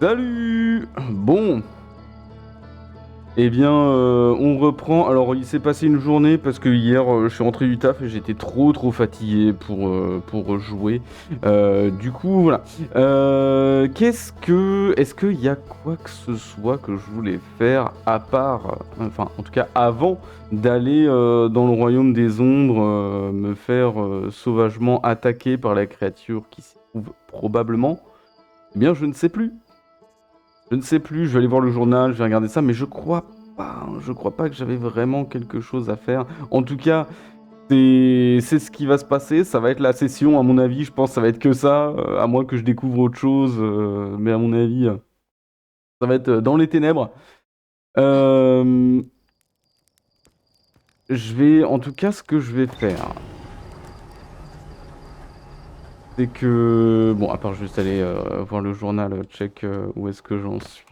Salut! Bon, eh bien, on reprend. Alors, il s'est passé une journée parce que hier, je suis rentré du taf et j'étais trop fatigué pour jouer. Du coup, voilà. Est-ce qu'il y a quoi que ce soit que je voulais faire à part, enfin, en tout cas, avant d'aller dans le royaume des ombres, me faire sauvagement attaquer par la créature qui s'y trouve probablement? Eh bien, je ne sais plus. Je ne sais plus, je vais aller voir le journal, je vais regarder ça, mais je crois pas, hein, je crois pas que j'avais vraiment quelque chose à faire. En tout cas, c'est ce qui va se passer, ça va être la session, à mon avis, je pense que ça va être que ça, à moins que je découvre autre chose, mais à mon avis, ça va être dans les ténèbres. Euh, en tout cas, ce que je vais faire, c'est que, bon, à part juste aller voir le journal, check où est-ce que j'en suis,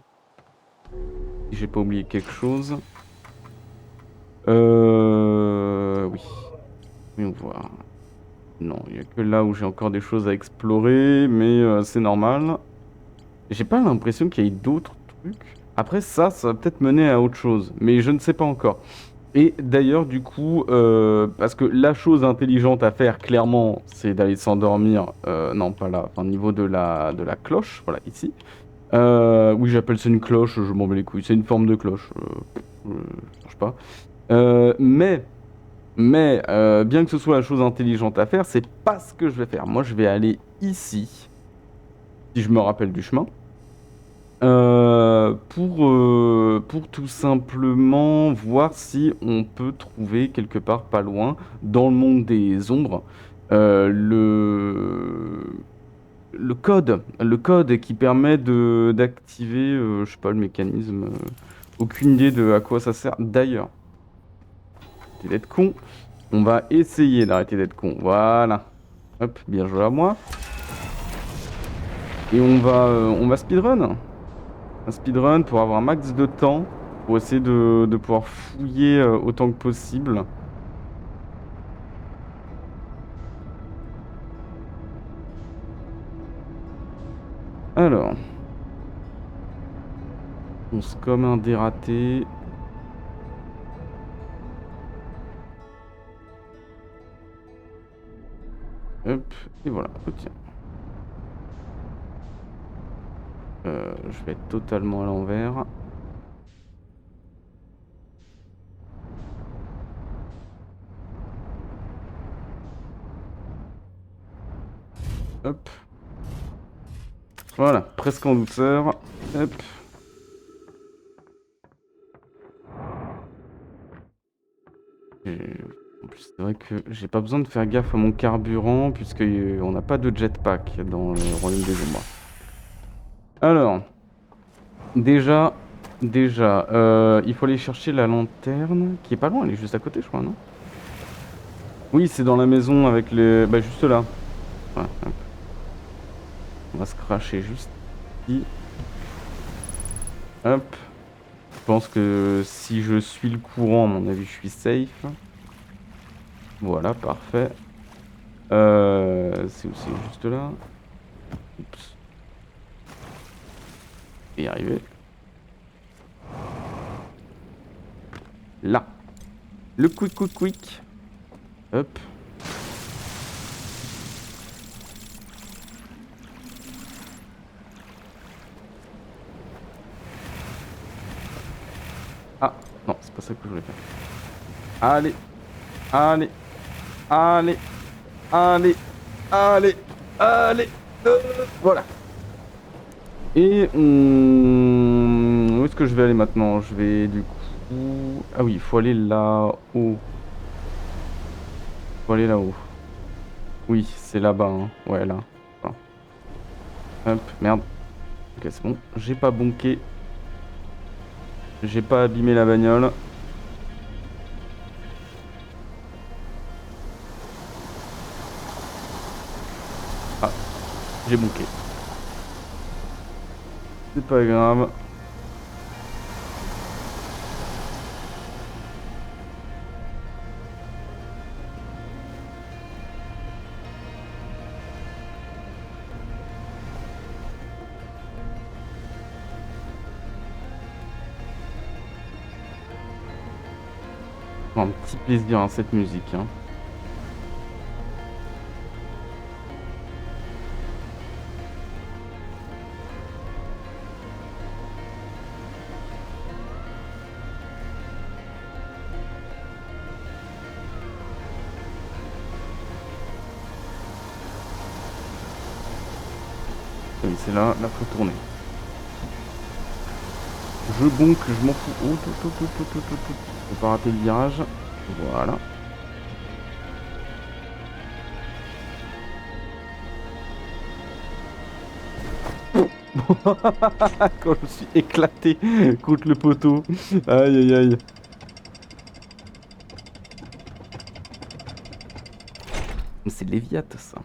si j'ai pas oublié quelque chose. Oui. Voyons voir. Non, il n'y a que là où j'ai encore des choses à explorer, mais c'est normal. J'ai pas l'impression qu'il y ait d'autres trucs. Après ça va peut-être mener à autre chose, mais je ne sais pas encore. Et d'ailleurs, du coup, parce que la chose intelligente à faire, clairement, c'est d'aller s'endormir. Non, pas là, enfin, au niveau de la cloche, voilà, ici. Oui, j'appelle ça une cloche, je m'en bats les couilles. C'est une forme de cloche. Je change pas. Mais. Bien que ce soit la chose intelligente à faire, c'est pas ce que je vais faire. Moi, je vais aller ici, si je me rappelle du chemin, pour tout simplement voir si on peut trouver quelque part pas loin, dans le monde des ombres, le code qui permet d'activer, je sais pas, le mécanisme. Aucune idée de à quoi ça sert. D'ailleurs, c'est d'être con. On va essayer d'arrêter d'être con. Voilà. Hop, bien joué à moi. Et on va speedrun. Un speedrun pour avoir un max de temps. Pour essayer de pouvoir fouiller autant que possible. Alors. On se comme un dératé. Hop, et voilà. Oh, tiens. Je vais être totalement à l'envers. Hop. Voilà, presque en douceur. Hop. En plus, c'est vrai que j'ai pas besoin de faire gaffe à mon carburant, puisque on n'a pas de jetpack dans le royaume des ombres. Alors, déjà, il faut aller chercher la lanterne, qui est pas loin, elle est juste à côté, je crois, non? Oui, c'est dans la maison avec les... Bah, juste là. Voilà, hop. On va se cracher juste ici. Hop. Je pense que si je suis le courant, à mon avis, je suis safe. Voilà, parfait. C'est aussi juste là. Oups. Je vais y arriver. Là. Le quick. Hop. Ah, non, c'est pas ça que je voulais faire. Allez, allez, allez, allez, allez, allez. Voilà. Et où est-ce que je vais aller maintenant? Je vais du coup... Ah oui, il faut aller là-haut. Faut aller là-haut. Oui, c'est là-bas, hein. Ouais, là. Enfin, hop, merde. Ok, c'est bon. J'ai pas bonké. J'ai pas abîmé la bagnole. Ah, j'ai bonké. C'est pas grave. prends un petit plaisir à cette musique, hein. Oui, c'est là, faut tourner. Je bonk, je m'en fous. Oh, faut pas rater le virage. Voilà. Quand je me suis éclaté contre le poteau. Aïe aïe aïe. C'est Léviat ça.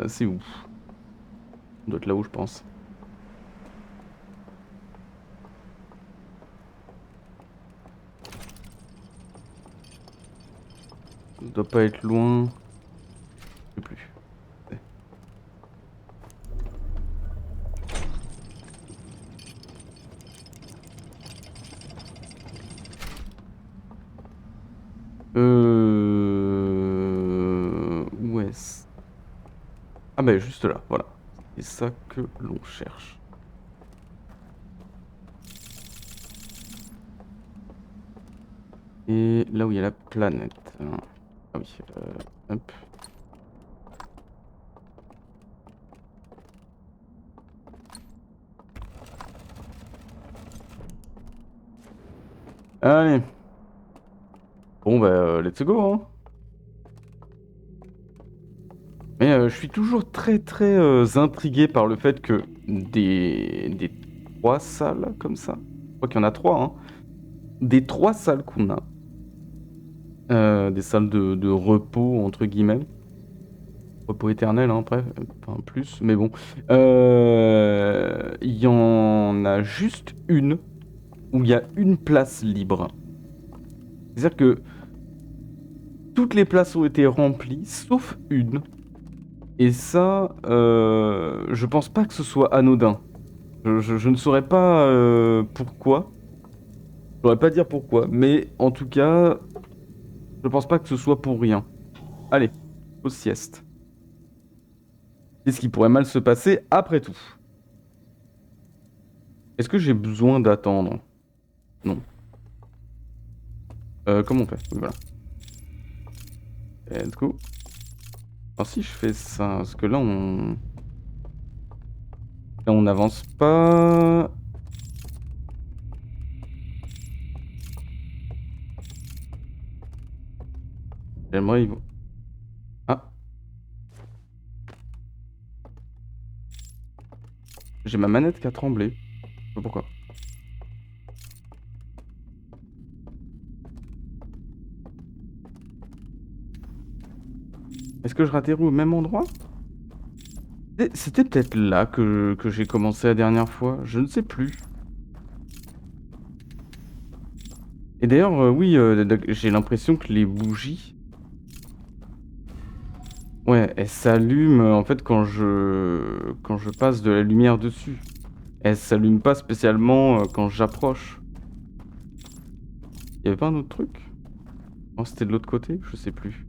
C'est où? On doit être là où je pense. Ça doit pas être loin. Je sais plus. Où est-ce? Ah bah juste là, voilà. C'est ça que l'on cherche. Et là où il y a la planète. Ah oui, hop. Allez. Bon bah let's go hein. Mais je suis toujours très intrigué par le fait que des 3 salles comme ça, je crois qu'il y en a 3 hein, des 3 salles qu'on a, des salles de «repos» entre guillemets, repos éternel hein, après, enfin plus, mais bon, il y en a juste une où il y a une place libre. C'est-à-dire que toutes les places ont été remplies sauf une. Et ça, je pense pas que ce soit anodin. Je ne saurais pas pourquoi. Je saurais pas dire pourquoi. Mais en tout cas, je pense pas que ce soit pour rien. Allez, pause sieste. Qu'est-ce qui pourrait mal se passer après tout? Est-ce que j'ai besoin d'attendre? Non. Comment on fait? Oui, voilà. Let's go. Alors si je fais ça, parce que là on... Là on n'avance pas. J'aimerais... Ah, j'ai ma manette qui a tremblé. Je sais pas pourquoi. Est-ce que je ratterris au même endroit? C'était peut-être là que j'ai commencé la dernière fois, je ne sais plus. Et d'ailleurs, oui, j'ai l'impression que les bougies, ouais, elles s'allument en fait quand je passe de la lumière dessus. Elles s'allument pas spécialement quand j'approche. Il y avait pas un autre truc? Non, c'était de l'autre côté? Je sais plus.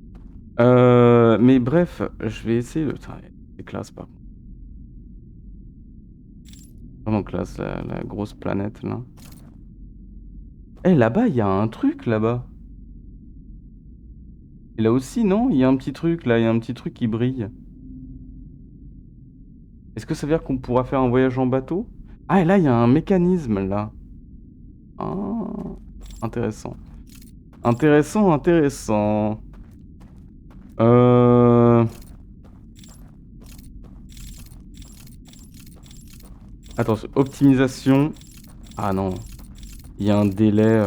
Mais bref, je vais essayer de... Putain, c'est classe par contre. Vraiment classe, la grosse planète là. Eh, là-bas, il y a un truc là-bas. Et là aussi, non? Il y a un petit truc là, il y a un petit truc qui brille. Est-ce que ça veut dire qu'on pourra faire un voyage en bateau? Ah, et là, il y a un mécanisme là. Ah, intéressant. Intéressant, intéressant. Euh... Attends, optimisation. Ah non, il y a un délai.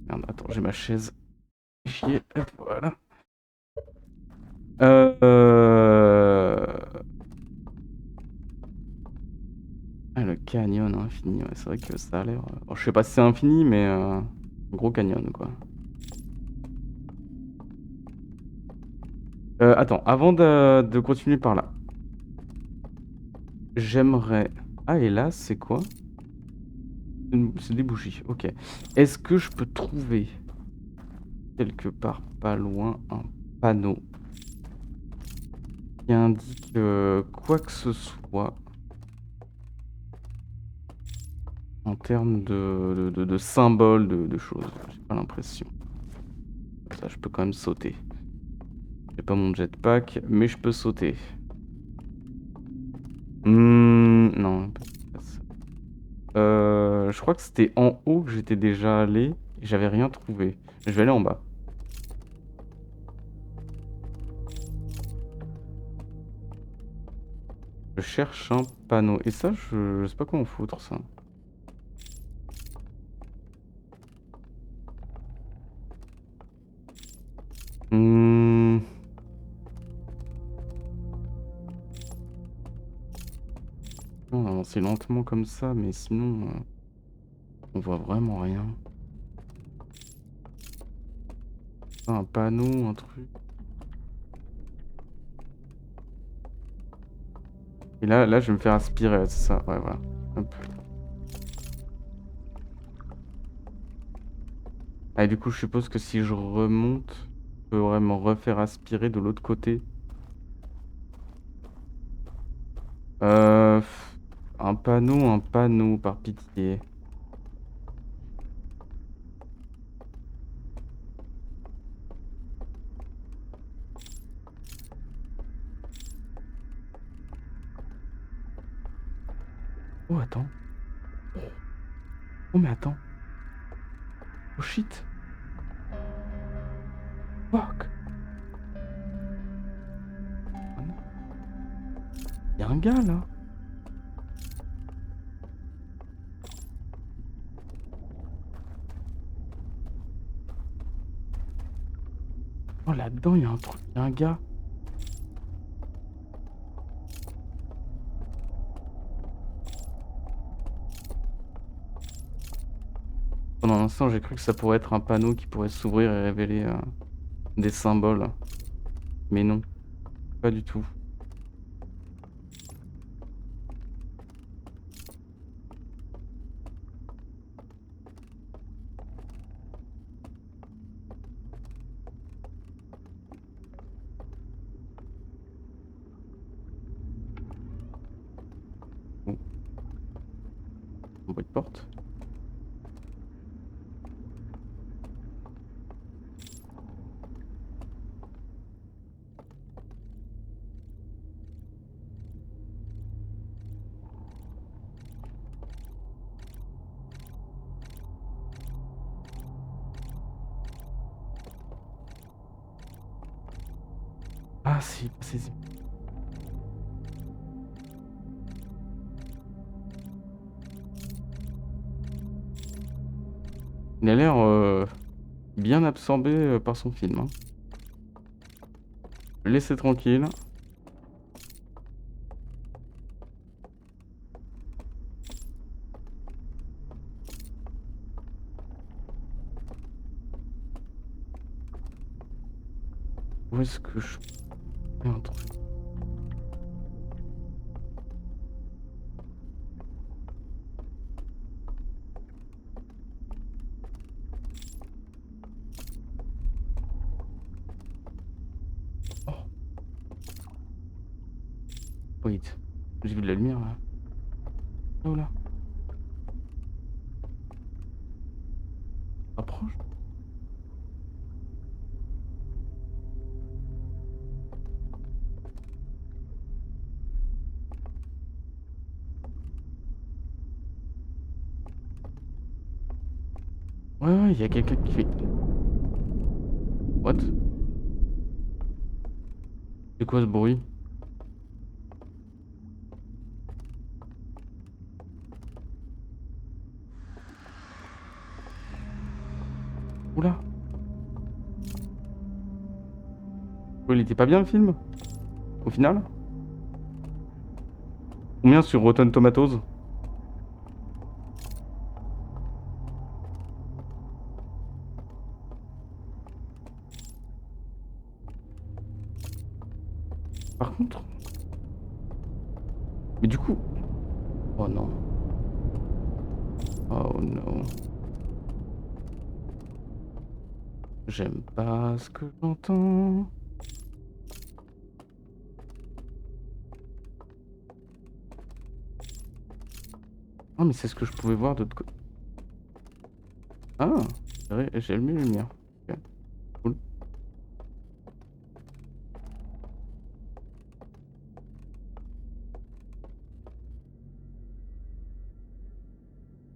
Merde, attends, j'ai ma chaise. Chier, hop, voilà. Ah, le canyon infini, ouais, c'est vrai que ça a l'air... Bon, je sais pas si c'est infini, mais gros canyon, quoi. Attends, avant de continuer par là, j'aimerais... Ah, et là, c'est quoi? C'est des bougies, ok. Est-ce que je peux trouver quelque part pas loin un panneau qui indique quoi que ce soit en termes de symboles, de choses? J'ai pas l'impression. Comme ça, je peux quand même sauter. J'ai pas mon jetpack, mais je peux sauter. Non, pas ça. Je crois que c'était en haut que j'étais déjà allé et j'avais rien trouvé. Je vais aller en bas. Je cherche un panneau. Et ça, je sais pas comment foutre ça. Mmh. On va avancer lentement comme ça, mais sinon, on voit vraiment rien. Pas un panneau, un truc. Et là, je vais me faire aspirer, c'est ça. Ouais, voilà. Hop. Ah, et du coup, je suppose que si je remonte, je pourrais me refaire aspirer de l'autre côté. Euh, un panneau, par pitié. Oh, attends. Oh, mais attends. Oh, shit. Fuck. Ah non. Y a un gars, là. Oh, là-dedans, y a un truc. Y a un gars. Pendant un instant, j'ai cru que ça pourrait être un panneau qui pourrait s'ouvrir et révéler des symboles. Mais non, pas du tout. Bon, un bruit de porte. Ah, si, c'est... Il a l'air bien absorbé par son film, hein. Laissez tranquille. Où est-ce que je fais un truc? Oh, wait. J'ai vu de la lumière là. Oh là. Approche. Ouais, ouais, il y a quelqu'un qui fait. What? C'est quoi ce bruit? Oula. Oh, il était pas bien le film? Au final? Combien sur Rotten Tomatoes? Par contre. Mais du coup. Oh non. Oh no. J'aime pas ce que j'entends. Ah, mais c'est ce que je pouvais voir de l'autre côté. Ah, j'ai allumé les lumières. Ok, cool.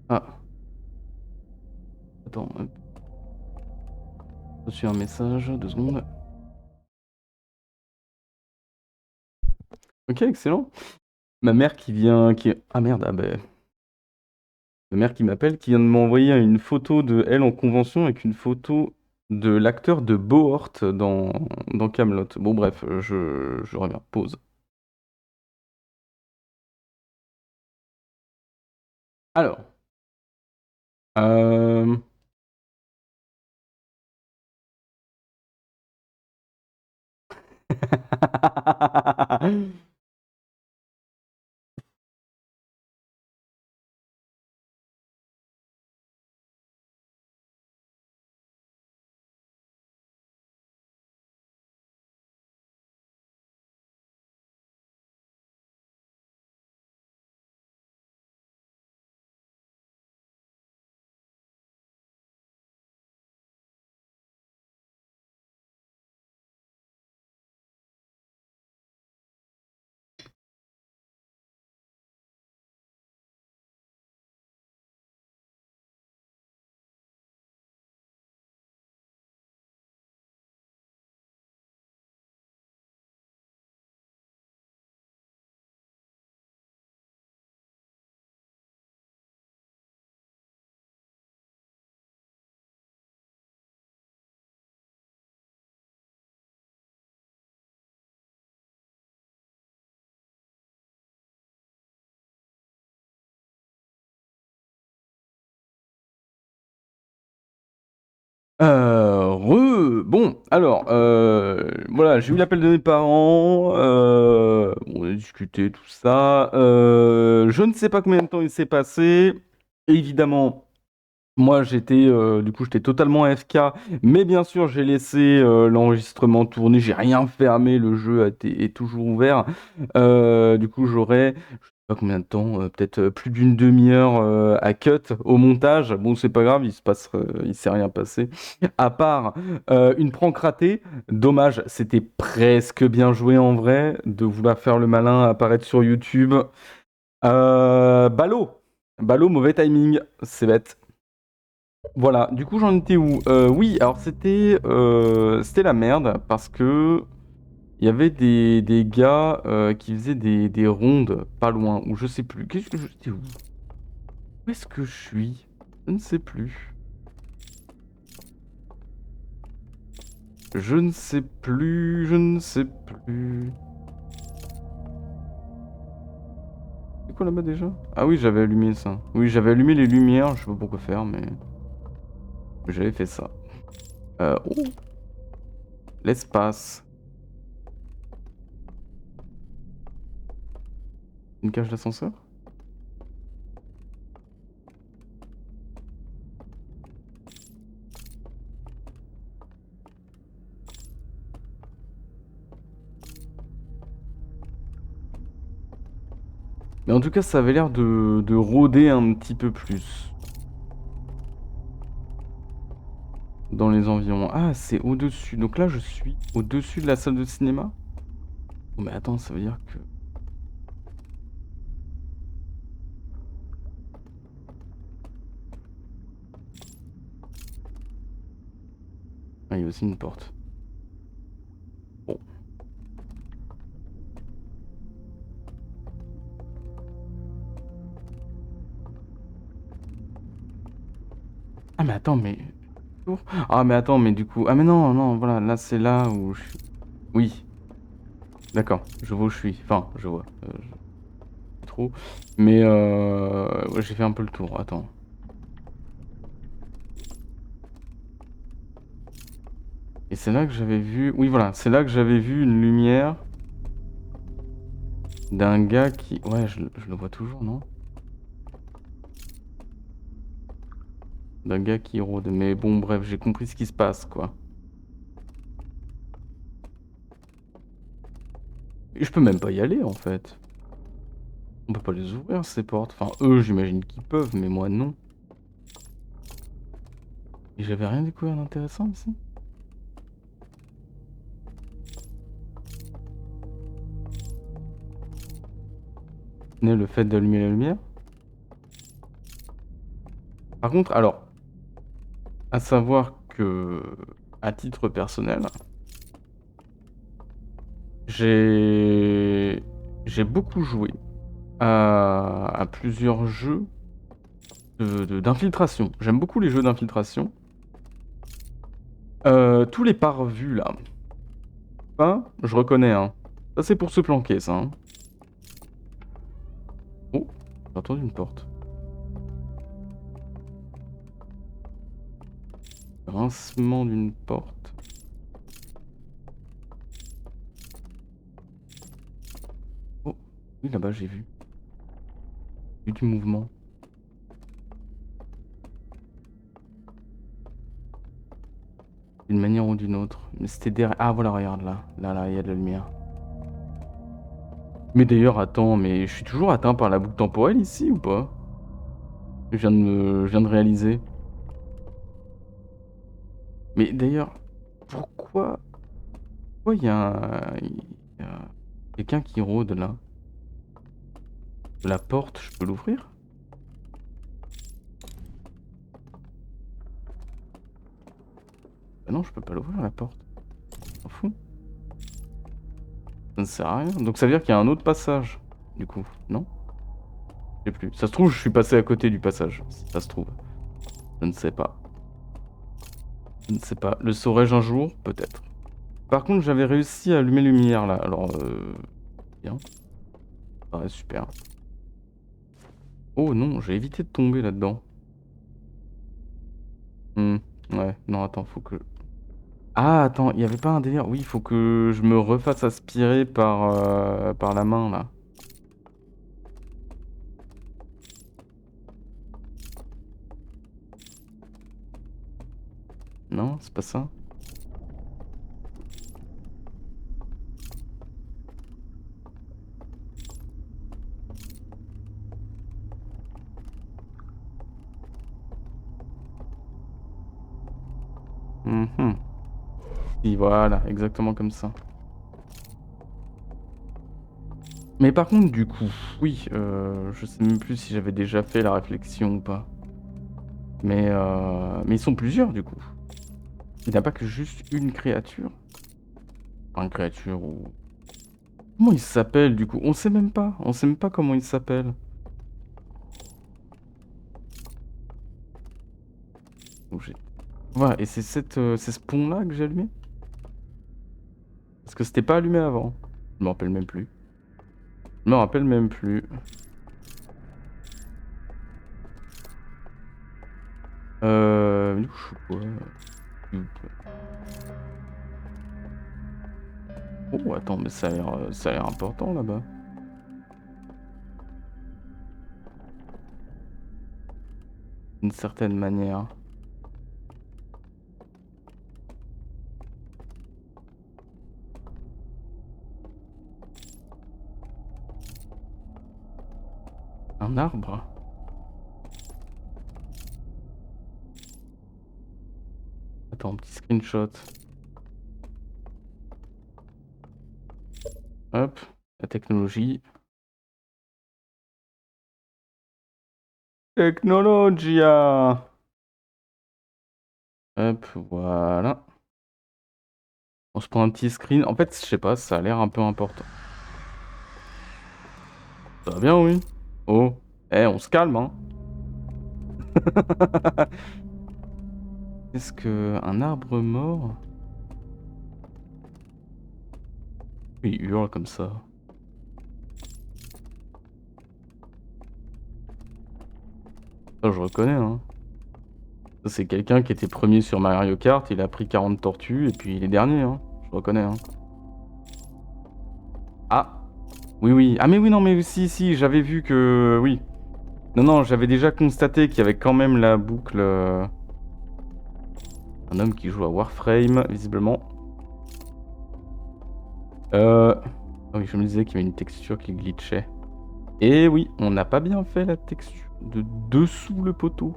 Ah, attends, hop. J'ai reçu un message, 2 secondes. Ok, excellent. Ma mère qui vient, Ah merde, ah bah... Ma mère qui m'appelle, qui vient de m'envoyer une photo de elle en convention avec une photo de l'acteur de Bohort dans Camelot. Bon bref, je reviens. Pause. Alors, euh... Bon, alors, voilà, j'ai eu l'appel de mes parents, on a discuté, tout ça. Je ne sais pas combien de temps il s'est passé. Évidemment, moi j'étais du coup j'étais totalement AFK, mais bien sûr j'ai laissé l'enregistrement tourner, j'ai rien fermé, le jeu est toujours ouvert. Du coup j'aurai, je sais pas combien de temps, peut-être plus d'une demi-heure à cut au montage. Bon c'est pas grave, il s'est rien passé. À part une prank ratée, dommage, c'était presque bien joué en vrai, de vouloir faire le malin apparaître sur YouTube. Ballot, Ballot, mauvais timing, c'est bête. Voilà, du coup j'en étais où? Oui, alors c'était la merde parce que il y avait des gars qui faisaient des rondes pas loin, ou je sais plus. Qu'est-ce que j'étais où? Où est-ce que je suis? Je ne sais plus. Je ne sais plus, je ne sais plus. C'est quoi là-bas déjà? Ah oui, j'avais allumé ça. Oui, j'avais allumé les lumières, je sais pas pourquoi faire, mais j'avais fait ça. Oh, l'espace. Une cage d'ascenseur? Mais en tout cas, ça avait l'air de rôder un petit peu plus dans les environs. Ah, c'est au-dessus. Donc là, je suis au-dessus de la salle de cinéma? Oh, mais attends, ça veut dire que... Ah, il y a aussi une porte. Bon. Ah, mais attends, mais... Ah, mais attends, mais du coup... Ah, mais non, non, voilà, là, c'est là où je suis... Oui, d'accord, je vois où je suis. Enfin, je vois. Je sais trop. Mais ouais, j'ai fait un peu le tour, attends. Et c'est là que j'avais vu... Oui, voilà, c'est là que j'avais vu une lumière d'un gars qui... Ouais, je le vois toujours, non? d'un gars qui rôde. Mais bon, bref, j'ai compris ce qui se passe, quoi. Et je peux même pas y aller, en fait. On peut pas les ouvrir, ces portes. Enfin, eux, j'imagine qu'ils peuvent, mais moi, non. Et j'avais rien découvert d'intéressant ici. Le fait d'allumer la lumière. Par contre, alors, à savoir que, à titre personnel, j'ai beaucoup joué à plusieurs jeux d'infiltration. J'aime beaucoup les jeux d'infiltration. Tous les pare-vues là. Ça, je reconnais, hein. Ça, c'est pour se planquer, ça. Hein. Oh, j'ai entendu une porte. Grincement d'une porte. Oh, oui, là-bas, j'ai vu. J'ai vu du mouvement. D'une manière ou d'une autre. Mais c'était derrière. Ah, voilà, regarde là. Là, il y a de la lumière. Mais d'ailleurs, attends, mais je suis toujours atteint par la boucle temporelle ici ou pas? Je viens de réaliser. Mais d'ailleurs, pourquoi il y a, quelqu'un qui rôde là? La porte, je peux l'ouvrir? Bah non, je peux pas l'ouvrir la porte. M'en fous. Ça ne sert à rien. Donc ça veut dire qu'il y a un autre passage, du coup, non? Je sais plus. Ça se trouve, je suis passé à côté du passage. Si ça se trouve. Je ne sais pas. Je ne sais pas. Le saurais-je un jour? Peut-être. Par contre, j'avais réussi à allumer les lumières là. Alors, bien. Ça paraît super. Oh non, j'ai évité de tomber là-dedans. Ouais, non, attends, faut que... Ah, attends, il y avait pas un délire? Oui, il faut que je me refasse aspirer par la main, là. Non, c'est pas ça? Mhm. Si, voilà, exactement comme ça. Mais par contre, du coup, oui, je sais même plus si j'avais déjà fait la réflexion ou pas. Mais ils sont plusieurs, du coup. Il n'y a pas que juste une créature. Enfin, une créature ou... Comment il s'appelle, du coup? On sait même pas. On sait même pas comment il s'appelle. Donc, voilà, et c'est ce pont-là que j'ai allumé? Parce que c'était pas allumé avant. Je me rappelle même plus. Je me rappelle même plus. Du coup, je suis quoi? Oh, attends, mais ça a l'air important là-bas. D'une certaine manière. Un arbre? Attends, petit screenshot. Hop, la technologie. Technologia! Hop, voilà. On se prend un petit screen. En fait, je sais pas, ça a l'air un peu important. Ça va bien, oui. Oh, on se calme, hein. Qu'est-ce que... Un arbre mort? Il hurle comme ça. Ça, je reconnais, hein. Ça, c'est quelqu'un qui était premier sur Mario Kart, il a pris 40 tortues, et puis il est dernier, hein. Je reconnais, hein. Ah! Oui, oui. Ah, mais oui, non, mais si, si, j'avais vu que... Oui. Non, non, j'avais déjà constaté qu'il y avait quand même la boucle... Un homme qui joue à Warframe, visiblement. Ah oui, je me disais qu'il y avait une texture qui glitchait. Et oui, on n'a pas bien fait la texture de dessous le poteau.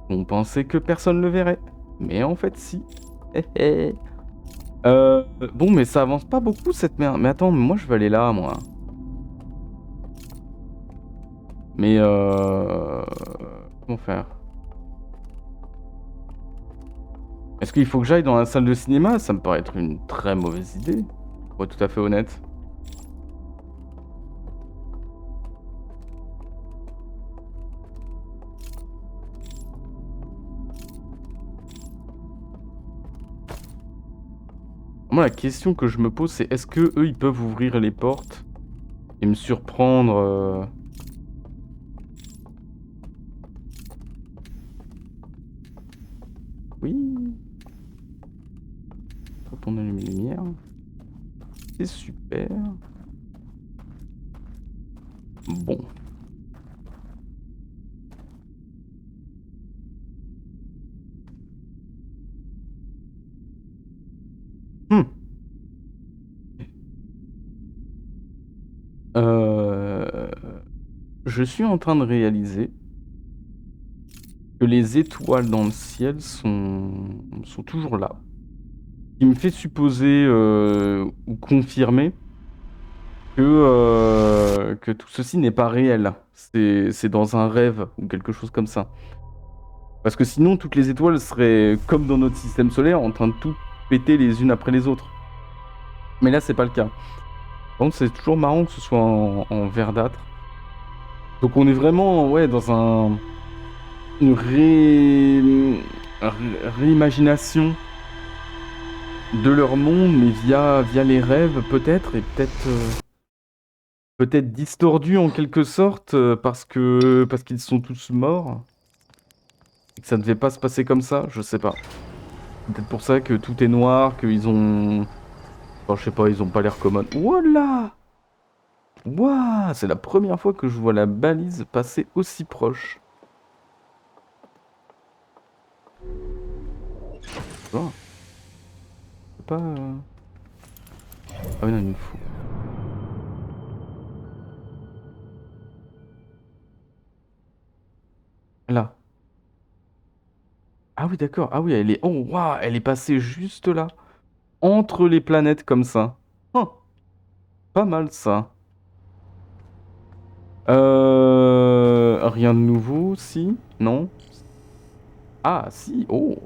On pensait que personne le verrait. Mais en fait, si. Bon, mais ça avance pas beaucoup cette merde. Mais attends, moi je veux aller là, moi. Mais comment faire? Est-ce qu'il faut que j'aille dans la salle de cinéma? Ça me paraît être une très mauvaise idée. Pour être tout à fait honnête. Moi, la question que je me pose, c'est est-ce que eux, ils peuvent ouvrir les portes et me surprendre Oui. Quand on allume les lumières. C'est super. Bon. Hmm. Je suis en train de réaliser que les étoiles dans le ciel sont toujours là. Ce qui me fait supposer ou confirmer que tout ceci n'est pas réel. C'est dans un rêve ou quelque chose comme ça. Parce que sinon, toutes les étoiles seraient comme dans notre système solaire, en train de tout péter les unes après les autres. Mais là, c'est pas le cas. Par contre, c'est toujours marrant que ce soit en verdâtre. Donc on est vraiment ouais, dans une réimagination de leur monde, mais via les rêves peut-être, et peut-être distordu en quelque sorte, parce qu'ils sont tous morts, et que ça ne devait pas se passer comme ça, je sais pas. Peut-être pour ça que tout est noir, qu'ils ont... Enfin, je sais pas, ils ont pas l'air commodes. Voilà! Waouh! C'est la première fois que je vois la balise passer aussi proche. Oh. C'est pas... Ah oui, non, il me faut... Là. Ah oui, d'accord. Ah oui, elle est... Oh, waouh! Elle est passée juste là. Entre les planètes comme ça. Oh, pas mal ça. Rien de nouveau, si? Non? Ah, si. Oh.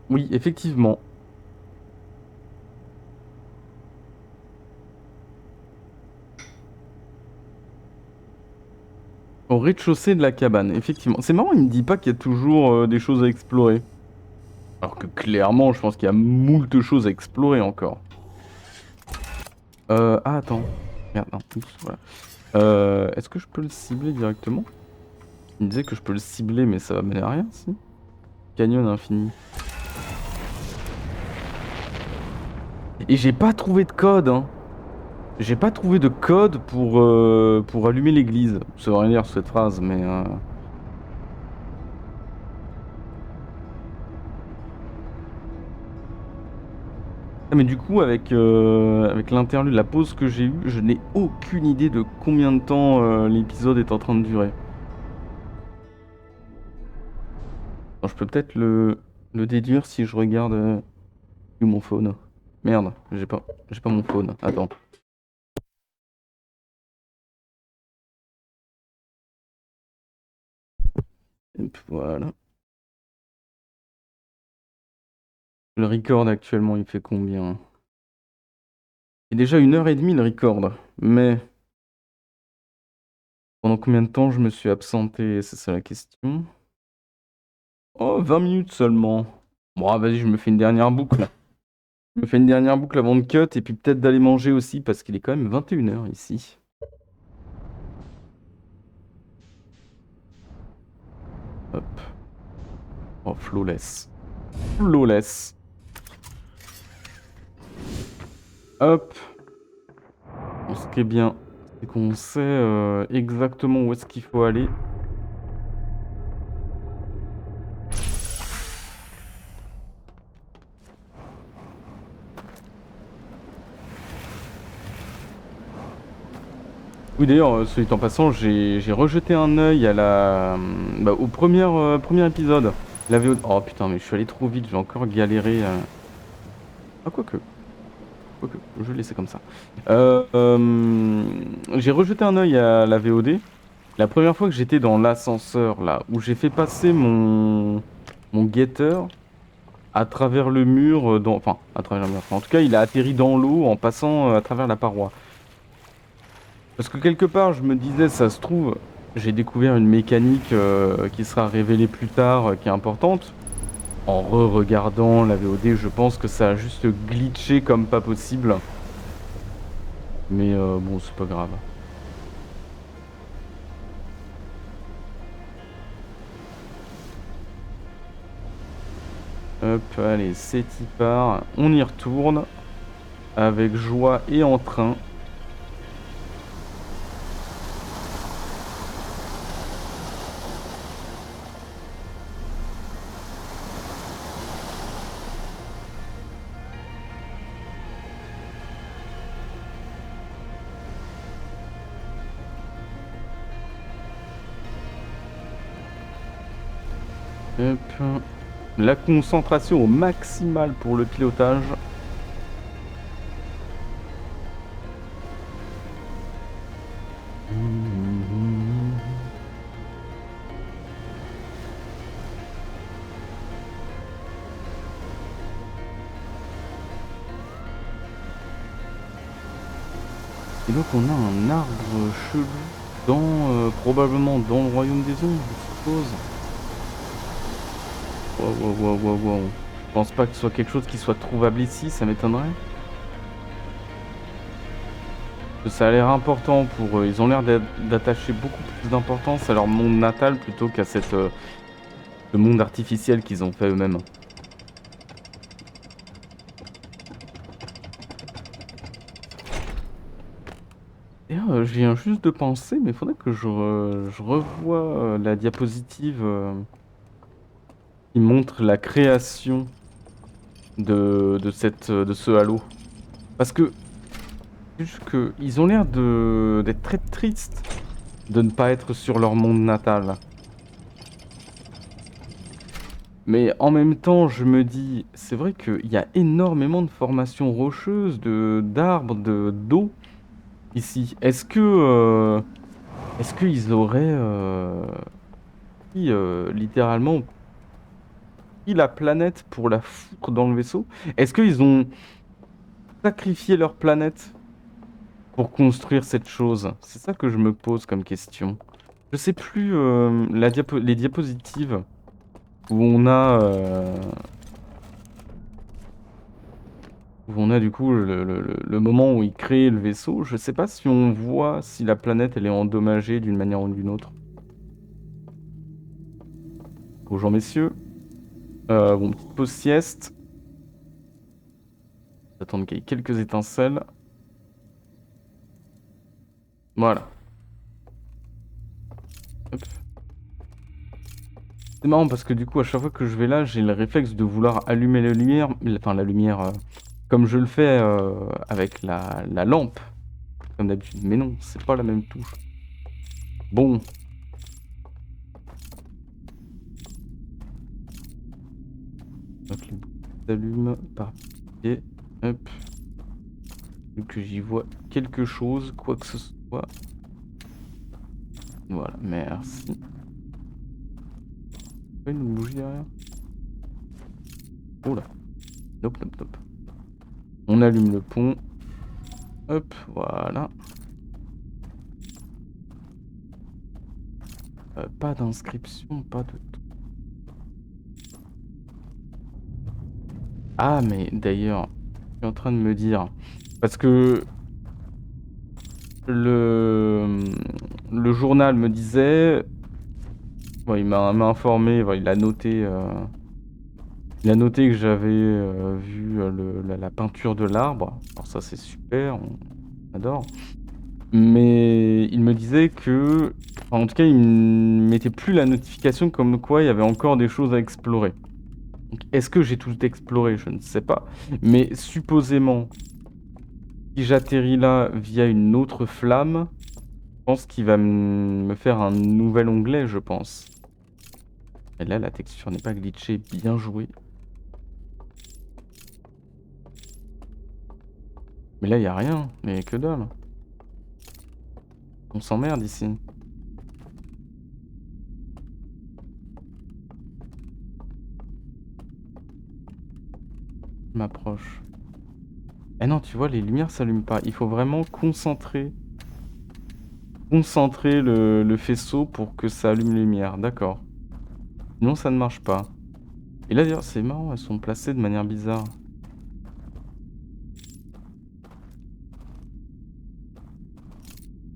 Oui, effectivement. Au rez-de-chaussée de la cabane, effectivement. C'est marrant, il me dit pas qu'il y a toujours des choses à explorer. Alors que clairement, je pense qu'il y a moult choses à explorer encore. Ah, attends. Merde, non. Oups, voilà. Est-ce que je peux le cibler directement? Il me disait que je peux le cibler, mais ça va mener à rien, si? Canyon infini. Et j'ai pas trouvé de code, hein. J'ai pas trouvé de code pour allumer l'église. Ça veut rien dire cette phrase, mais... Ah, mais du coup, avec l'interlude, la pause que j'ai eue, je n'ai aucune idée de combien de temps l'épisode est en train de durer. Alors, je peux peut-être le déduire si je regarde mon phone. Merde, j'ai pas mon phone. Attends. Hop, voilà. Le record actuellement, il fait combien? Il est déjà 1h30 le record. Mais pendant combien de temps je me suis absenté? C'est ça la question. Oh, 20 minutes seulement. Bon, ah, vas-y, je me fais une dernière boucle. Je me fais une dernière boucle avant de cut et puis peut-être d'aller manger aussi parce qu'il est quand même 21h ici. Hop. Oh, flawless. Flawless. Hop. Bon, ce qui est bien, c'est qu'on sait exactement où est-ce qu'il faut aller. Oui, d'ailleurs, soit dit en passant, j'ai rejeté un œil à bah, au premier épisode. La VOD. Oh putain, mais je suis allé trop vite, j'ai encore galéré. Ah, quoique, je vais le laisser comme ça. J'ai rejeté un œil à la VOD. La première fois que j'étais dans l'ascenseur, là, où j'ai fait passer mon guetteur à travers le mur, enfin, à travers le mur. Enfin, en tout cas, il a atterri dans l'eau en passant à travers la paroi. Parce que quelque part, je me disais, ça se trouve, j'ai découvert une mécanique qui sera révélée plus tard, qui est importante. En re-regardant la VOD, je pense que ça a juste glitché comme pas possible. Mais bon, c'est pas grave. Hop, allez, c'est y part. On y retourne. Avec joie et entrain. Hop. La concentration au maximal pour le pilotage. Et donc on a un arbre chelou probablement dans le royaume des ombres, je suppose. Wow. Je pense pas que ce soit quelque chose qui soit trouvable ici, ça m'étonnerait. Ça a l'air important pour eux. Ils ont l'air d'attacher beaucoup plus d'importance à leur monde natal plutôt qu'à ce monde artificiel qu'ils ont fait eux-mêmes. D'ailleurs, je viens juste de penser, mais il faudrait que je revoie la diapositive qui montre la création de ce halo. Parce que, juste que, ils ont l'air d'être très tristes de ne pas être sur leur monde natal. Mais en même temps, je me dis, c'est vrai qu'il y a énormément de formations rocheuses, d'arbres, d'eau ici. Est-ce qu'ils auraient littéralement pris la planète pour la foutre dans le vaisseau? Est-ce qu'ils ont sacrifié leur planète pour construire cette chose? C'est ça que je me pose comme question. Je sais plus les diapositives où on a du coup le moment où ils créent le vaisseau. Je sais pas si on voit si la planète elle est endommagée d'une manière ou d'une autre. Bonjour messieurs. Bon, petite pause sieste. J'attends qu'il y ait quelques étincelles. Voilà. Hop. C'est marrant parce que du coup, à chaque fois que je vais là, j'ai le réflexe de vouloir allumer la lumière. Enfin, la lumière, comme je le fais avec la lampe, comme d'habitude. Mais non, c'est pas la même touche. Bon. Donc, les bougies s'allument par pied. Hop. Que j'y vois quelque chose, quoi que ce soit. Voilà, merci. Une bougie derrière. Oh là. Nope. On allume le pont. Hop, voilà. Pas d'inscription, pas de... Ah, mais d'ailleurs, je suis en train de me dire... Parce que le journal me disait... Bon, il m'a informé, bon, il a noté que j'avais vu la peinture de l'arbre. Alors ça, c'est super, on adore. Mais il me disait que... enfin, en tout cas, il me mettait plus la notification comme quoi il y avait encore des choses à explorer. Donc, est-ce que j'ai tout exploré? Je ne sais pas. Mais supposément, si j'atterris là via une autre flamme, je pense qu'il va me faire un nouvel onglet, je pense. Et là, la texture n'est pas glitchée. Bien joué. Mais là, il n'y a rien. Mais que dalle. On s'emmerde ici. Je m'approche. Eh non, tu vois, les lumières s'allument pas. Il faut vraiment concentrer le faisceau pour que ça allume les lumières. D'accord. Sinon, ça ne marche pas. Et là, d'ailleurs, c'est marrant, elles sont placées de manière bizarre.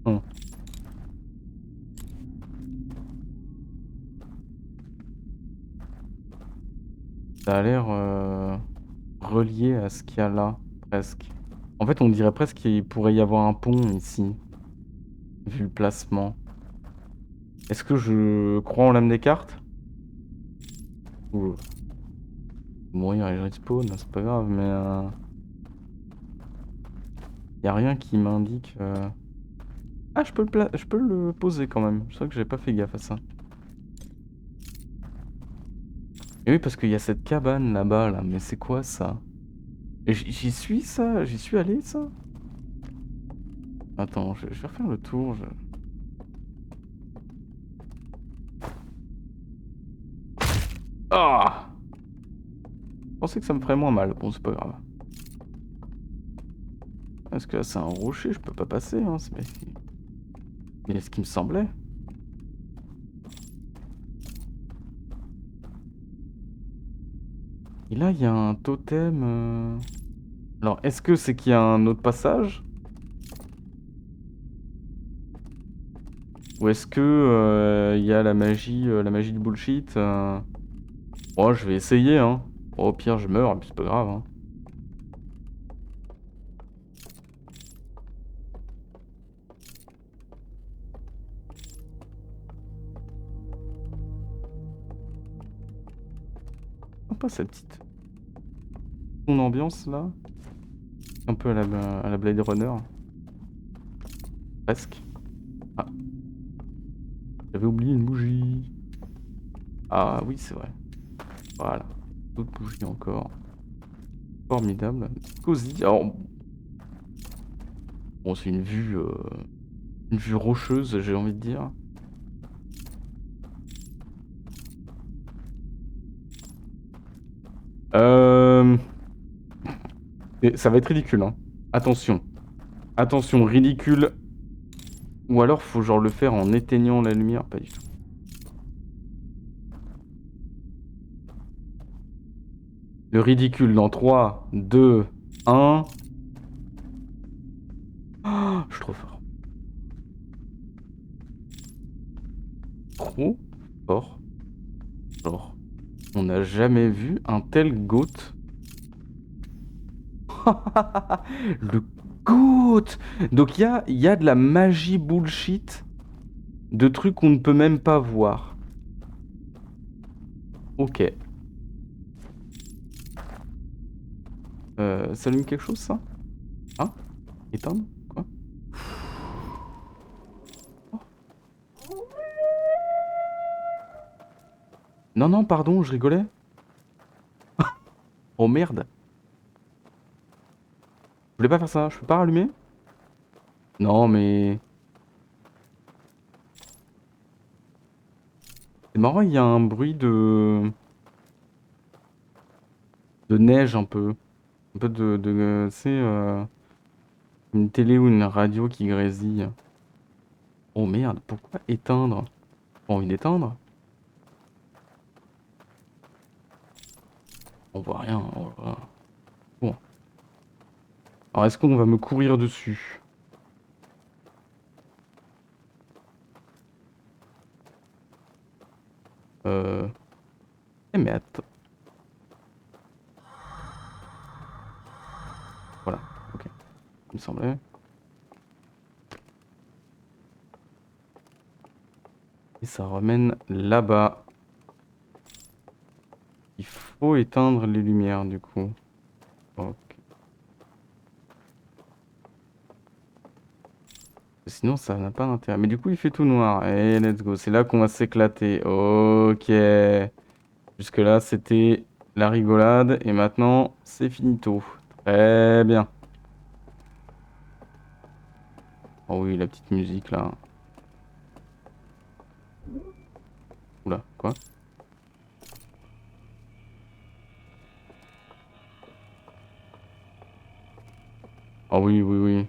Hum. Ça a l'air relié à ce qu'il y a là, presque. En fait, on dirait presque qu'il pourrait y avoir un pont ici, vu le placement. Est-ce que je crois en l'âme des cartes? Ou mourir et je respawn, c'est pas grave, mais y a rien qui m'indique. Ah, je peux le poser quand même. C'est vrai que j'ai pas fait gaffe à ça. Et oui, parce qu'il y a cette cabane là-bas, là. Mais c'est quoi ça? Et j'y suis ça? J'y suis allé ça? Attends, je vais refaire le tour. Ah! Je pensais que ça me ferait moins mal. Bon, c'est pas grave. Parce que là, c'est un rocher, je peux pas passer, hein. C'est ce qui me semblait. Et là, il y a un totem. Alors, est-ce que c'est qu'il y a un autre passage? Ou est-ce que il y a la magie du bullshit? Oh, je vais essayer, hein. Oh, au pire, je meurs, et puis c'est pas grave, hein. Sympa cette petite ambiance là. Un peu à la Blade Runner. Presque. Ah, j'avais oublié une bougie. Ah oui, c'est vrai. Voilà. D'autres bougies encore. Formidable. Cosy. Alors, bon, c'est une vue rocheuse, j'ai envie de dire. Euh... et ça va être ridicule, hein. Attention. Attention, ridicule. Ou alors, faut genre le faire en éteignant la lumière. Pas du tout. Le ridicule dans 3, 2, 1. Ah, je suis trop fort. Trop fort. Genre, on n'a jamais vu un tel goat. Le goat. Donc il y a de la magie bullshit, de trucs qu'on ne peut même pas voir. Ok. Ça allume quelque chose, ça? Hein? Éteindre? Quoi? Oh. Non, non, pardon, je rigolais. Oh merde. Je voulais pas faire ça. Je peux pas rallumer? Non, mais... c'est marrant, il y a un bruit de neige un peu. Un peu tu sais, une télé ou une radio qui grésille. Oh merde, pourquoi éteindre? Pas envie d'éteindre? On voit rien. Oh là là. Bon. Alors, est-ce qu'on va me courir dessus? Euh... Eh mais attends. Voilà. Ok. Il me semblait. Et ça ramène là-bas. Il faut éteindre les lumières du coup. Ok. Sinon ça n'a pas d'intérêt. Mais du coup il fait tout noir. Et let's go. C'est là qu'on va s'éclater. Ok. Jusque là c'était la rigolade. Et maintenant c'est finito. Très bien. Oh oui, la petite musique là. Oula, quoi? Oh oui, oui, oui.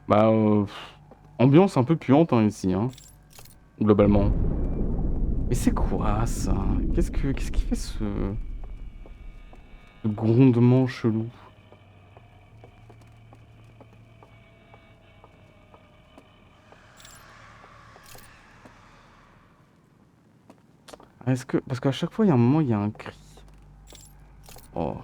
Bah, ambiance un peu puante hein, ici, hein, globalement. Mais c'est quoi ça? Qu'est-ce qui fait ce grondement chelou? Est-ce que... Parce qu'à chaque fois, il y a un moment, il y a un cri. Oh.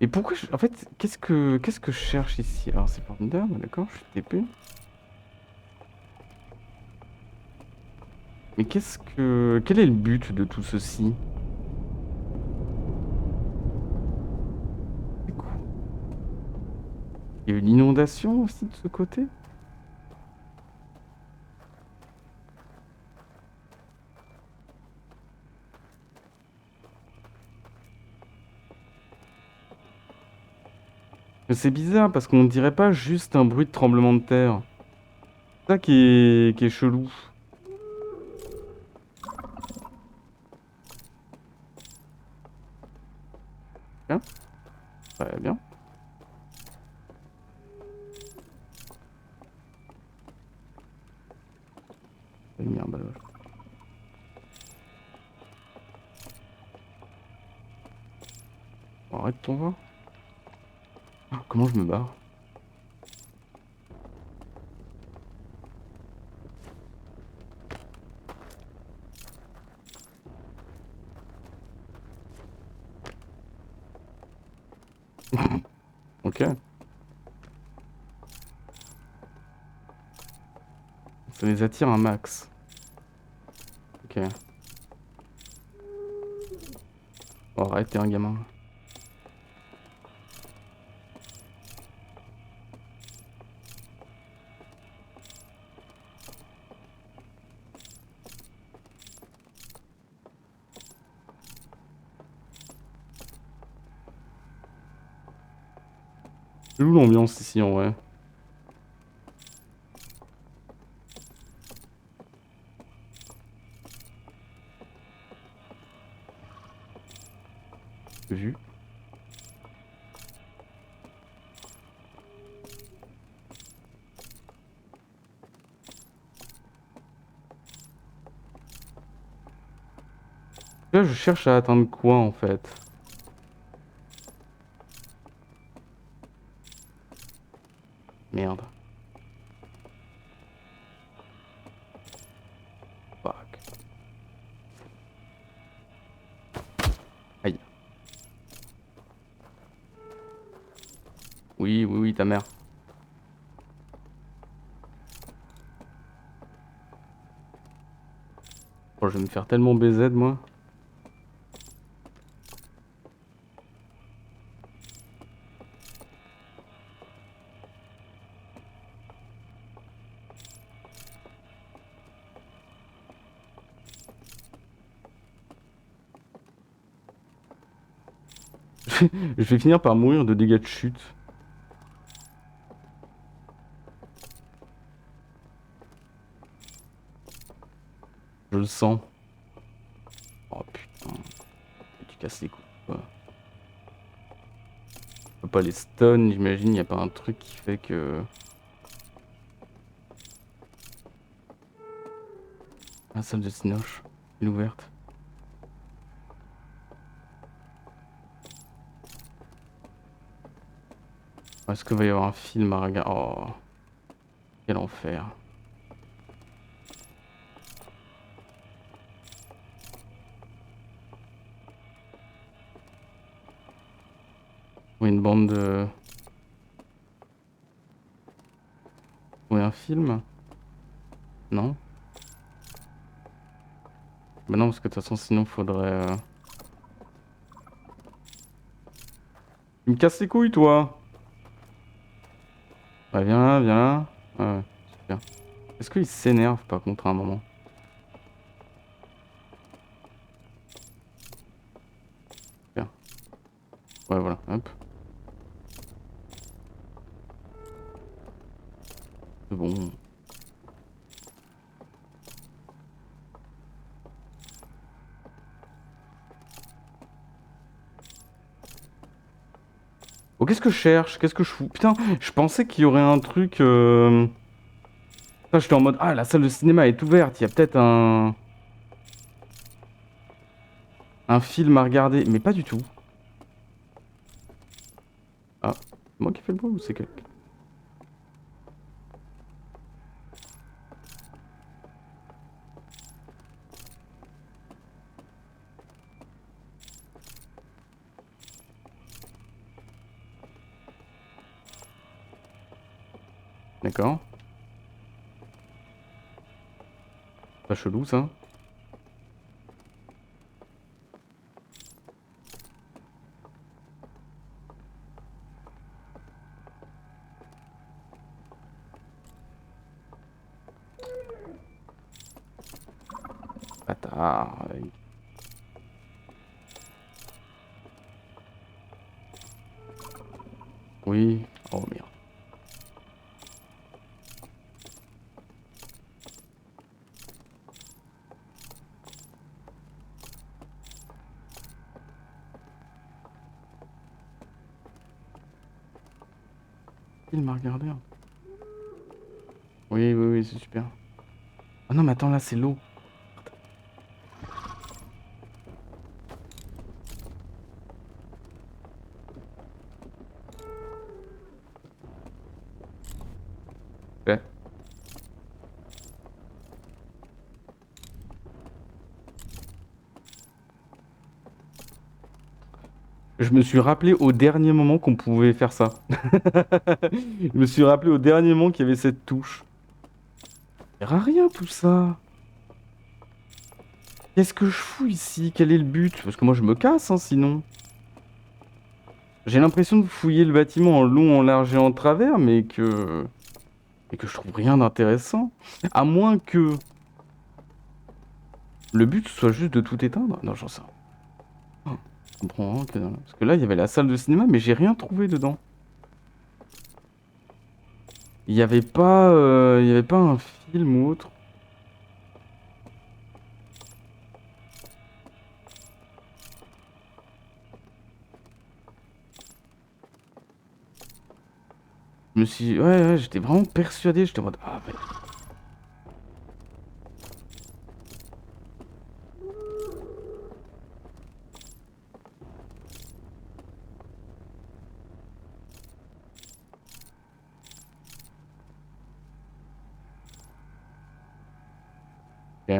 Et pourquoi En fait, qu'est-ce que je cherche ici? Alors, c'est formidable, d'accord, je suis TP. Mais qu'est-ce que... Quel est le but de tout ceci? C'est quoi? Il y a eu l'inondation aussi de ce côté? Mais c'est bizarre parce qu'on dirait pas juste un bruit de tremblement de terre. C'est ça qui est chelou. Bien, très bien. Merde. Arrête ton va. Ah, comment je me barre? Ok. Ça les attire un max. Ok. Oh, arrête, t'es un gamin. C'est où l'ambiance ici en vrai? Vu. Là, je cherche à atteindre quoi en fait? Merde. Fuck. Aïe. Oui, oui, oui, ta mère. Oh, je vais me faire tellement BZ moi. Je vais finir par mourir de dégâts de chute. Je le sens. Oh putain. Tu casses les couilles, quoi. Je peux pas les stun, j'imagine, y a pas un truc qui fait que... La salle de Cinoche. Elle est ouverte. Est-ce qu'il va y avoir un film à regarder? Oh, quel enfer. Ou une bande de... Ou un film? Non? Bah non, parce que de toute façon, sinon, faudrait... Tu me casses les couilles, toi! Ouais, viens là, viens là. Ouais, super. Est-ce qu'il s'énerve, par contre, à un moment? Super. Ouais, voilà, hop. C'est bon. Oh, qu'est-ce que je cherche? Qu'est-ce que je fous? Putain, je pensais qu'il y aurait un truc... Putain, j'étais en mode, ah, la salle de cinéma est ouverte, il y a peut-être un film à regarder. Mais pas du tout. Ah, c'est moi qui fais le bruit ou c'est quelqu'un? D'accord. Pas chelou, ça. Bâtard. Oui. Oh, merde. Il m'a regardé, hein. Oui, oui, oui, c'est super. Ah non, mais attends, là, c'est l'eau. Ouais. Je me suis rappelé au dernier moment qu'on pouvait faire ça. Je me suis rappelé au dernier moment qu'il y avait cette touche. Ça sert à rien tout ça. Qu'est-ce que je fous ici? Quel est le but? Parce que moi je me casse, hein, sinon. J'ai l'impression de fouiller le bâtiment en long, en large et en travers, mais que je trouve rien d'intéressant. À moins que le but soit juste de tout éteindre. Non, j'en sais rien. Oh, je comprends rien que... Parce que là, il y avait la salle de cinéma, mais j'ai rien trouvé dedans. Il y avait pas un film ou autre. Ouais, ouais, j'étais vraiment persuadé. J'étais en mode, ah, mais... Ok,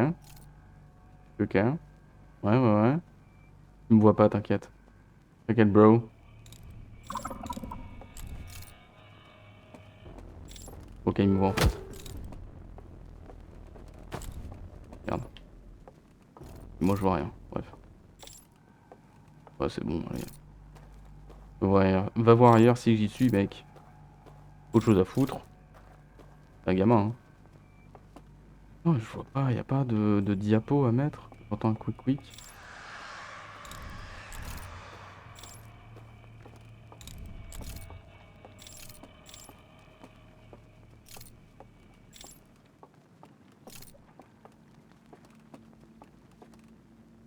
ok. Ouais, ouais, ouais. Tu me vois pas, t'inquiète. T'inquiète, bro. Ok, il me voit en fait. Merde. Moi, je vois rien. Bref. Ouais, c'est bon, allez. Va voir ailleurs si j'y suis, mec. Autre chose à foutre. C'est un gamin, hein. Non, je vois pas, y a pas de diapo à mettre. J'entends un quick quick.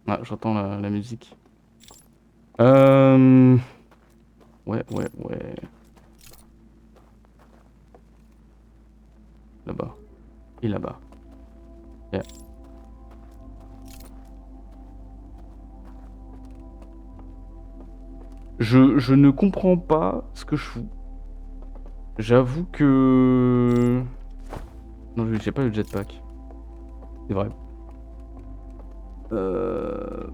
Ah, j'entends la musique. Euh... Ouais, ouais, ouais. Là-bas. Et là-bas. Yeah. Je ne comprends pas ce que je fous. J'avoue que... Non, j'ai pas le jetpack. C'est vrai. Euh...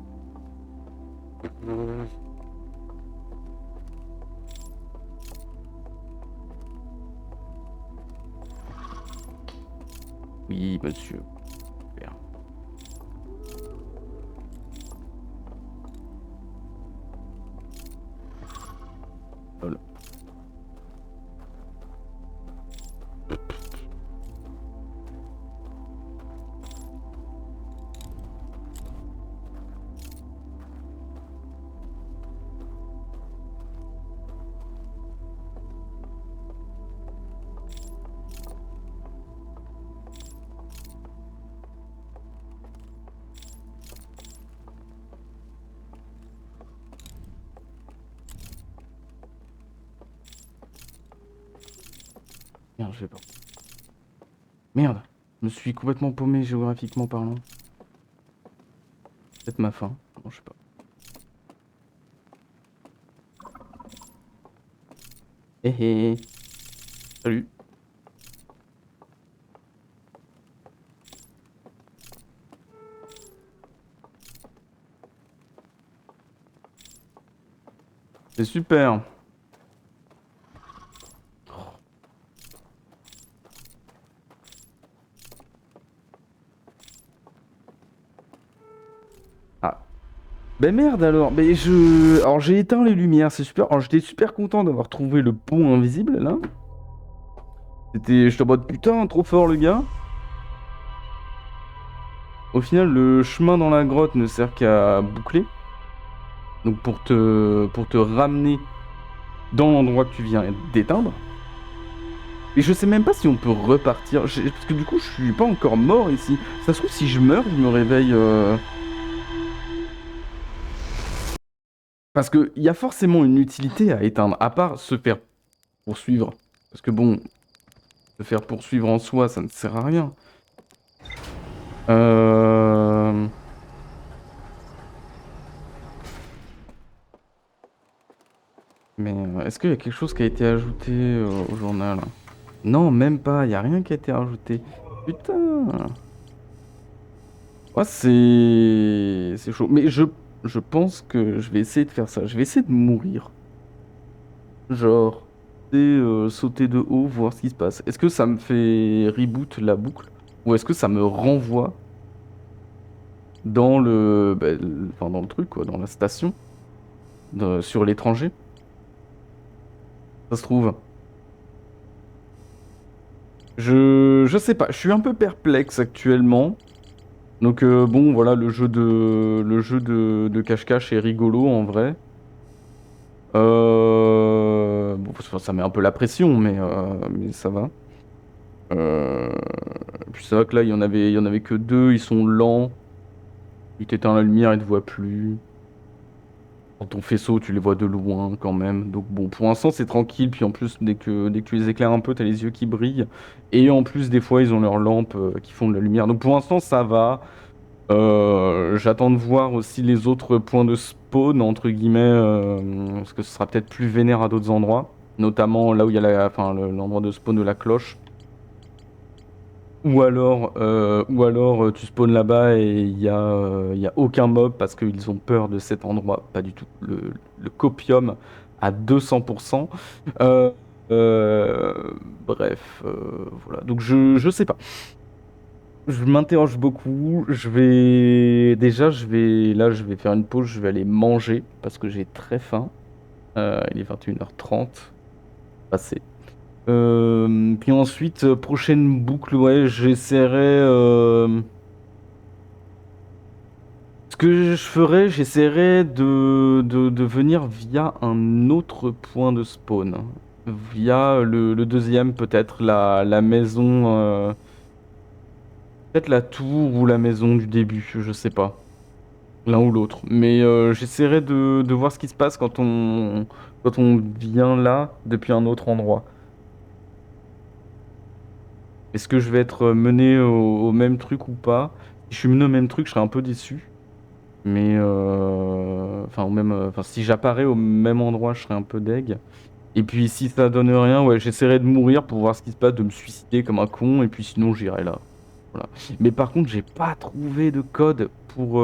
Oui, monsieur. Super. Lol. Merde, je vais pas. Merde, je me suis complètement paumé géographiquement parlant. Peut-être ma faim. Non, je sais pas. Hé hé. Salut. C'est super. Ah. Ben merde alors. Alors j'ai éteint les lumières, c'est super. Alors j'étais super content d'avoir trouvé le pont invisible là. J'étais en mode putain, trop fort le gars. Au final, le chemin dans la grotte ne sert qu'à boucler. Donc pour te ramener dans l'endroit que tu viens d'éteindre. Et je sais même pas si on peut repartir. Parce que du coup, je suis pas encore mort ici. Ça se trouve, si je meurs, je me réveille. Parce qu'il y a forcément une utilité à éteindre, à part se faire poursuivre. Parce que bon, se faire poursuivre en soi, ça ne sert à rien. Euh... Mais est-ce qu'il y a quelque chose qui a été ajouté au journal? Non, même pas, il n'y a rien qui a été rajouté. Putain. Ouais, c'est chaud. Mais je pense que je vais essayer de faire ça. Je vais essayer de mourir. Genre, sauter de haut, voir ce qui se passe. Est-ce que ça me fait reboot la boucle? Ou est-ce que ça me renvoie dans enfin, dans le truc, quoi, dans la station, sur l'étranger? Ça se trouve. Je sais pas, je suis un peu perplexe actuellement. Donc bon, voilà, le jeu de cache-cache est rigolo en vrai. Bon, ça met un peu la pression, mais ça va. Euh, Puis c'est vrai que là, il y en avait que deux, ils sont lents. Ils t'éteignent la lumière, ils te voient plus. Dans ton faisceau, tu les vois de loin quand même. Donc bon, pour l'instant, c'est tranquille. Puis en plus, dès que tu les éclaires un peu, t'as les yeux qui brillent. Et en plus, des fois, ils ont leurs lampes qui font de la lumière. Donc pour l'instant, ça va. J'attends de voir aussi les autres points de spawn, entre guillemets, parce que ce sera peut-être plus vénère à d'autres endroits. Notamment là où il y a enfin, l'endroit de spawn de la cloche. Ou alors tu spawns là-bas et il y a aucun mob parce qu'ils ont peur de cet endroit. Pas du tout. Le copium à 200%. Euh, euh, Bref, voilà. Donc je sais pas. Je m'interroge beaucoup. Je vais faire une pause. Je vais aller manger parce que j'ai très faim. Il est 21h30. Passé. Puis ensuite, prochaine boucle, ouais, j'essaierai. Ce que je ferai, j'essaierai de venir via un autre point de spawn. Via le deuxième, peut-être la maison. Peut-être la tour ou la maison du début, je sais pas. L'un ou l'autre. Mais j'essaierai de voir ce qui se passe quand on vient là depuis un autre endroit. Est-ce que je vais être mené au même truc ou pas? Si je suis mené au même truc, je serai un peu déçu. Mais enfin, enfin, si j'apparais au même endroit, je serais un peu deg. Et puis si ça donne rien, ouais, j'essaierai de mourir pour voir ce qui se passe, de me suicider comme un con, et puis sinon j'irai là. Voilà. Mais par contre, j'ai pas trouvé de code pour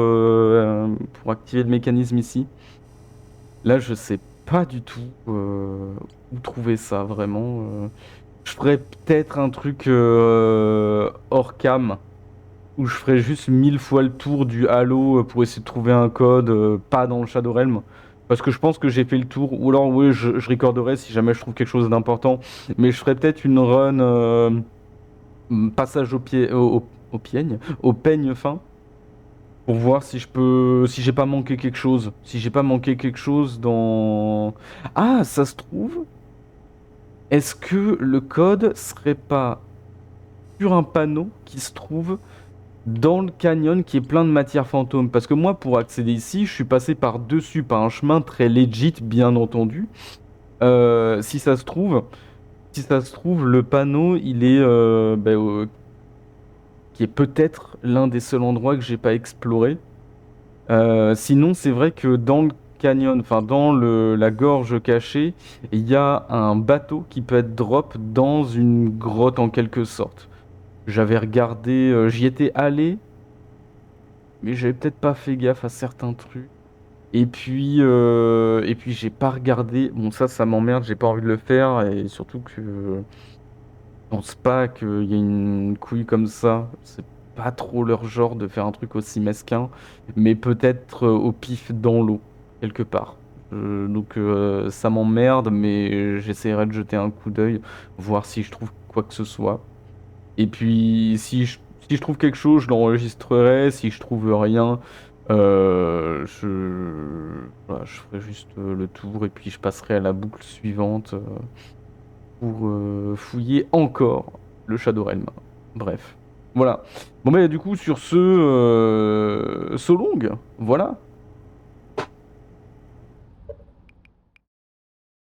activer le mécanisme ici. Là, je sais pas du tout où trouver ça vraiment. Je ferais peut-être un truc hors cam, où je ferais juste 1000 fois le tour du Halo pour essayer de trouver un code, pas dans le Shadow Realm. Parce que je pense que j'ai fait le tour, ou alors oui, je recorderai si jamais je trouve quelque chose d'important. Mais je ferais peut-être une run passage au piègne, au peigne fin, pour voir si je peux, si j'ai pas manqué quelque chose. Si j'ai pas manqué quelque chose dans... Ah, ça se trouve, est-ce que le code serait pas sur un panneau qui se trouve dans le canyon qui est plein de matière fantôme? Parce que moi, pour accéder ici, je suis passé par dessus, par un chemin très legit, bien entendu. Si ça se trouve, si ça se trouve, le panneau, il est qui est peut-être l'un des seuls endroits que j'ai pas exploré. Sinon, c'est vrai que dans le canyon, enfin dans la gorge cachée, il y a un bateau qui peut être drop dans une grotte en quelque sorte. J'avais regardé, j'y étais allé, mais j'avais peut-être pas fait gaffe à certains trucs. Et puis j'ai pas regardé. Bon, ça m'emmerde, j'ai pas envie de le faire. Et surtout que je pense pas qu'il y ait une couille comme ça. C'est pas trop leur genre de faire un truc aussi mesquin. Mais peut-être au pif dans l'eau, quelque part. Donc ça m'emmerde, mais j'essaierai de jeter un coup d'œil, voir si je trouve quoi que ce soit. Et puis, si je trouve quelque chose, je l'enregistrerai. Si je trouve rien, voilà, je ferai juste le tour et puis je passerai à la boucle suivante pour fouiller encore le Shadow Realm. Bref, voilà. Bon, mais du coup, sur ce, so long, voilà.